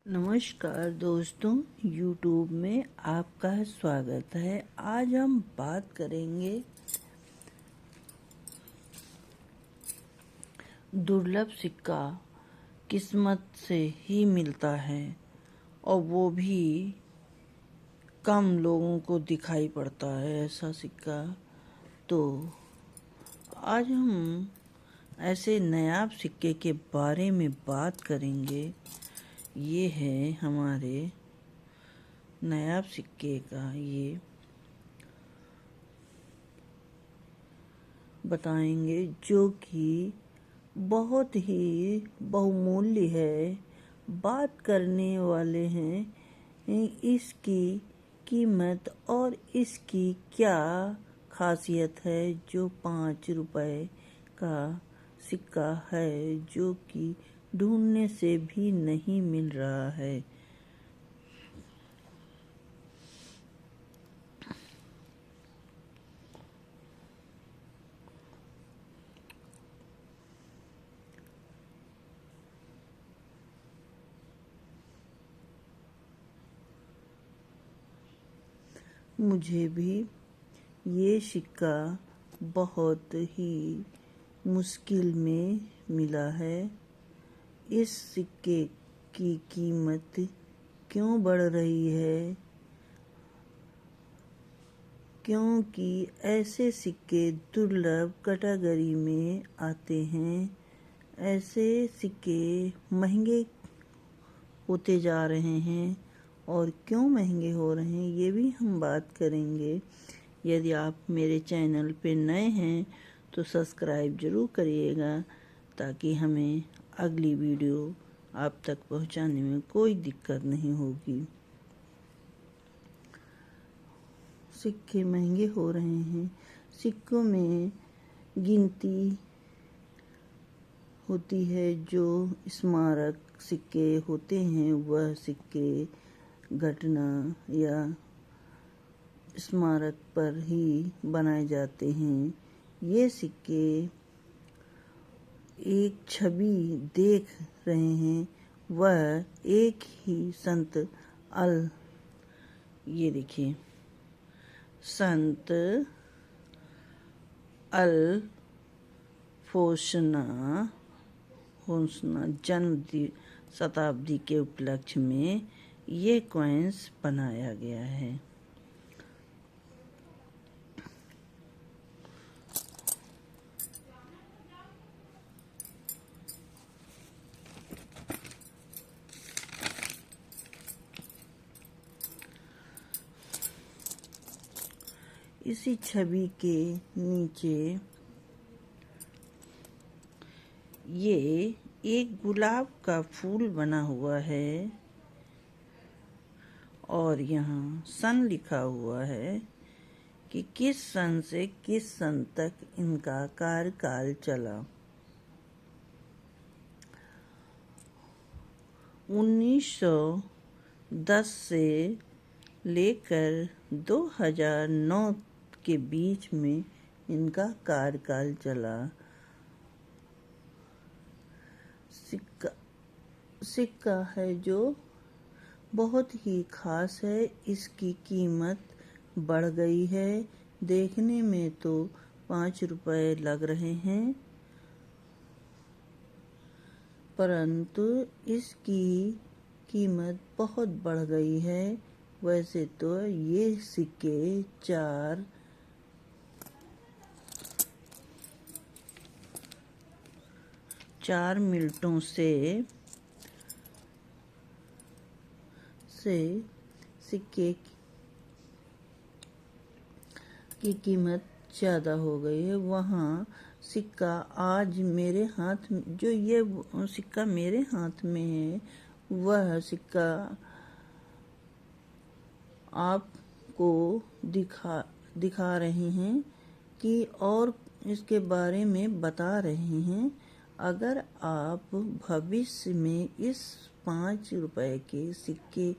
नमस्कार दोस्तों, YouTube में आपका स्वागत है। आज हम बात करेंगे दुर्लभ सिक्का किस्मत से ही मिलता है और वो भी कम लोगों को दिखाई पड़ता है ऐसा सिक्का। तो आज हम ऐसे नायाब सिक्के के बारे में बात करेंगे। ये है हमारे नायाब सिक्के का, ये बताएंगे जो कि बहुत ही बहुमूल्य है। बात करने वाले हैं इसकी कीमत और इसकी क्या खासियत है। जो 5 रुपए का सिक्का है जो कि ढूंढने से भी नहीं मिल रहा है। मुझे भी ये सिक्का बहुत ही मुश्किल में मिला है। इस सिक्के की कीमत क्यों बढ़ रही है? क्योंकि ऐसे सिक्के दुर्लभ कैटेगरी में आते हैं। ऐसे सिक्के महंगे होते जा रहे हैं और क्यों महंगे हो रहे हैं ये भी हम बात करेंगे। यदि आप मेरे चैनल पे नए हैं तो सब्सक्राइब ज़रूर करिएगा ताकि हमें अगली वीडियो आप तक पहुंचाने में कोई दिक्कत नहीं होगी। सिक्के महंगे हो रहे हैं। सिक्कों में गिनती होती है। जो स्मारक सिक्के होते हैं वह सिक्के घटना या स्मारक पर ही बनाए जाते हैं। ये सिक्के एक छवि देख रहे हैं, वह एक ही संत ये देखिए, संत अल फोसना जन्म शताब्दी के उपलक्ष्य में ये कॉइन्स बनाया गया है। इसी छवि के नीचे ये एक गुलाब का फूल बना हुआ है और यहाँ सन लिखा हुआ है कि किस सन से किस सन तक इनका कार्यकाल चला। 1910 से लेकर 2009 के बीच में इनका कार्यकाल चला। सिक्का है जो बहुत ही खास है। इसकी कीमत बढ़ गई है। देखने में तो 5 रुपए लग रहे हैं, परंतु इसकी कीमत बहुत बढ़ गई है। वैसे तो ये सिक्के 4 मिनटों से सिक्के की कीमत ज़्यादा हो गई है। वहाँ सिक्का आज मेरे हाथ में, जो ये सिक्का मेरे हाथ में है, वह सिक्का आपको दिखा रहे हैं कि और इसके बारे में बता रहे हैं। अगर आप भविष्य में इस 5 रुपए के सिक्के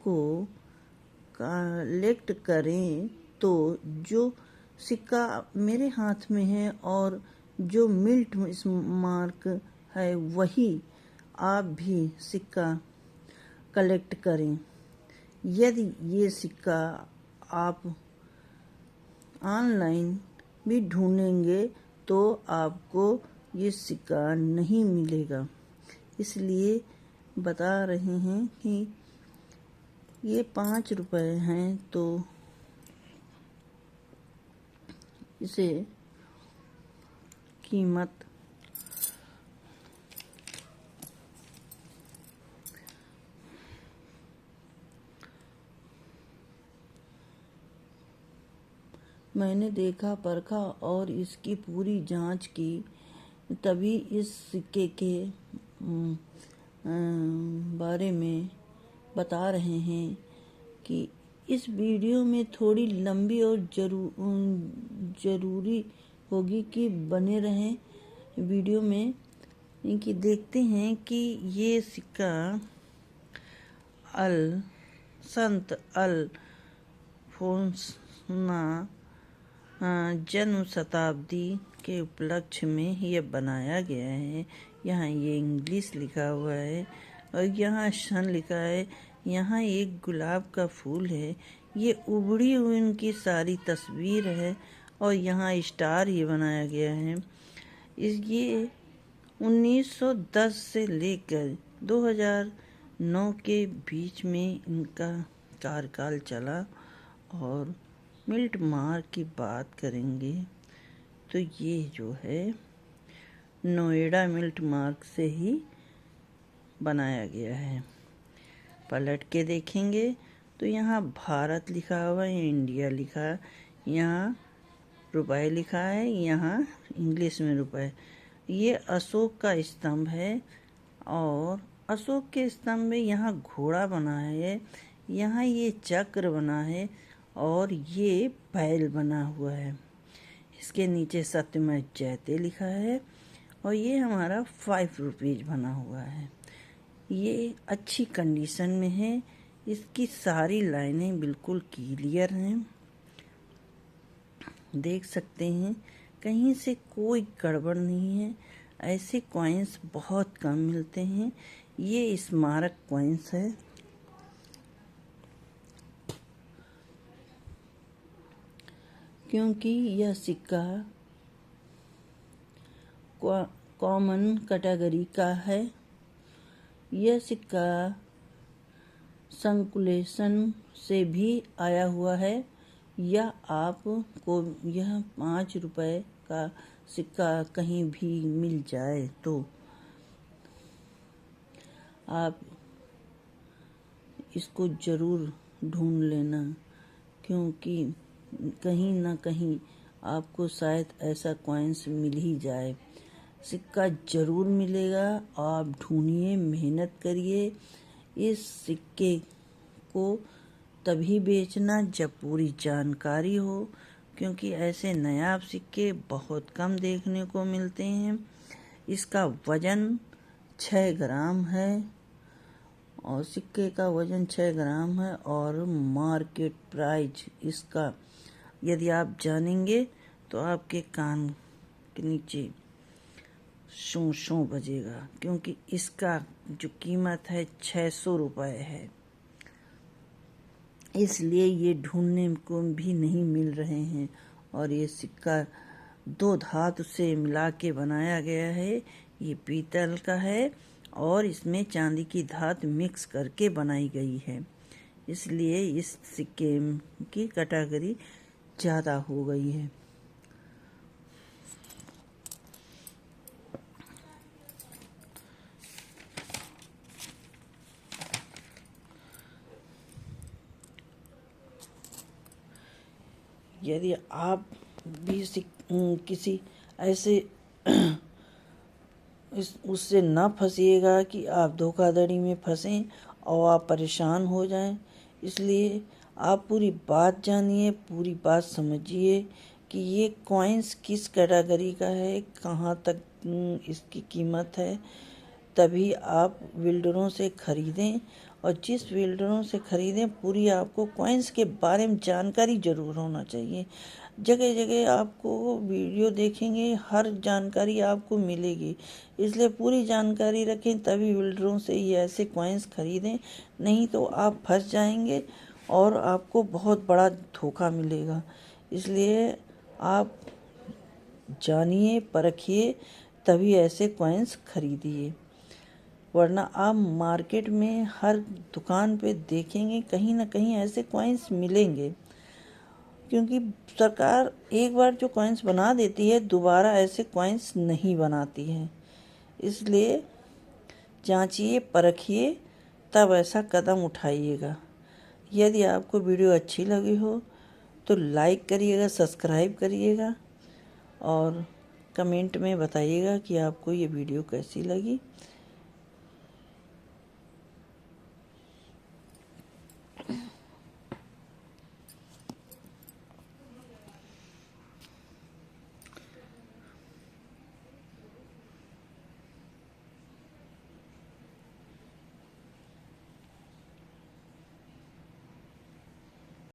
को कलेक्ट करें तो जो सिक्का मेरे हाथ में है और जो मिल्ट मार्क है वही आप भी सिक्का कलेक्ट करें। यदि ये सिक्का आप ऑनलाइन भी ढूंढेंगे तो आपको ये सिक्का नहीं मिलेगा। इसलिए बता रहे हैं कि ये 5 रुपए हैं तो इसे कीमत मैंने देखा परखा और इसकी पूरी जांच की, तभी इस सिक्के के बारे में बता रहे हैं कि इस वीडियो में थोड़ी लंबी और ज़रूरी होगी कि बने रहें वीडियो में, कि देखते हैं कि ये सिक्का संत अल्फोंसना जन्म शताब्दी के उपलक्ष्य में यह बनाया गया है। यहाँ ये इंग्लिश लिखा हुआ है और यहाँ सन लिखा है। यहाँ एक गुलाब का फूल है, ये उभड़ी हुई उनकी सारी तस्वीर है और यहाँ स्टार ये बनाया गया है। ये 1910 से लेकर 2009 के बीच में इनका कार्यकाल चला। और मिल्ट मार्क की बात करेंगे तो ये जो है नोएडा मिल्ट मार्क से ही बनाया गया है। पलट के देखेंगे तो यहाँ भारत लिखा हुआ है, इंडिया लिखा है, यहाँ रुपए लिखा है, यहाँ इंग्लिश में रुपए। ये अशोक का स्तंभ है और अशोक के स्तंभ में यहाँ घोड़ा बना है, यहाँ ये चक्र बना है और ये बैल बना हुआ है। इसके नीचे सत्यमेव जयते लिखा है और ये हमारा 5 रुपीज़ बना हुआ है। ये अच्छी कंडीशन में है, इसकी सारी लाइनें बिल्कुल क्लियर हैं, देख सकते हैं, कहीं से कोई गड़बड़ नहीं है। ऐसे कॉइन्स बहुत कम मिलते हैं। ये स्मारक कॉइन्स है। क्योंकि यह सिक्का कॉमन कैटेगरी का है। यह सिक्का सर्कुलेशन से भी आया हुआ है, या आपको यह 5 रुपए का सिक्का कहीं भी मिल जाए तो आप इसको ज़रूर ढूंढ लेना, क्योंकि कहीं ना कहीं आपको शायद ऐसा कॉइन्स मिल ही जाए। सिक्का ज़रूर मिलेगा, आप ढूंढिए, मेहनत करिए। इस सिक्के को तभी बेचना जब पूरी जानकारी हो, क्योंकि ऐसे नायाब सिक्के बहुत कम देखने को मिलते हैं। इसका वज़न 6 ग्राम है और सिक्के का वज़न 6 ग्राम है और मार्केट प्राइस इसका यदि आप जानेंगे तो आपके कान के नीचे शू शू बजेगा, क्योंकि इसका जो कीमत है 600 रुपये है। इसलिए ये ढूंढने को भी नहीं मिल रहे हैं। और ये सिक्का 2 धातु से मिला के बनाया गया है। ये पीतल का है और इसमें चांदी की धातु मिक्स करके बनाई गई है, इसलिए इस सिक्के की कैटेगरी ज़्यादा हो गई है। यदि आप भी किसी ऐसे उससे ना फंसिएगा कि आप धोखाधड़ी में फंसें और आप परेशान हो जाएं, इसलिए आप पूरी बात जानिए, पूरी बात समझिए कि ये कॉइन्स किस कैटेगरी का है, कहाँ तक इसकी कीमत है। तभी आप बिल्डरों से ख़रीदें, और जिस बिल्डरों से ख़रीदें पूरी आपको कॉइन्स के बारे में जानकारी ज़रूर होना चाहिए। जगह जगह आपको वीडियो देखेंगे, हर जानकारी आपको मिलेगी। इसलिए पूरी जानकारी रखें, तभी बिल्डरों से ये ऐसे कॉइन्स खरीदें, नहीं तो आप फंस जाएंगे और आपको बहुत बड़ा धोखा मिलेगा। इसलिए आप जानिए, परखिए, तभी ऐसे कॉइन्स खरीदिए, वरना आप मार्केट में हर दुकान पे देखेंगे कहीं ना कहीं ऐसे कॉइन्स मिलेंगे। क्योंकि सरकार एक बार जो कॉइन्स बना देती है, दोबारा ऐसे कॉइन्स नहीं बनाती है। इसलिए जांचिए, परखिए, तब ऐसा कदम उठाइएगा। यदि आपको वीडियो अच्छी लगी हो तो लाइक करिएगा, सब्सक्राइब करिएगा और कमेंट में बताइएगा कि आपको ये वीडियो कैसी लगी।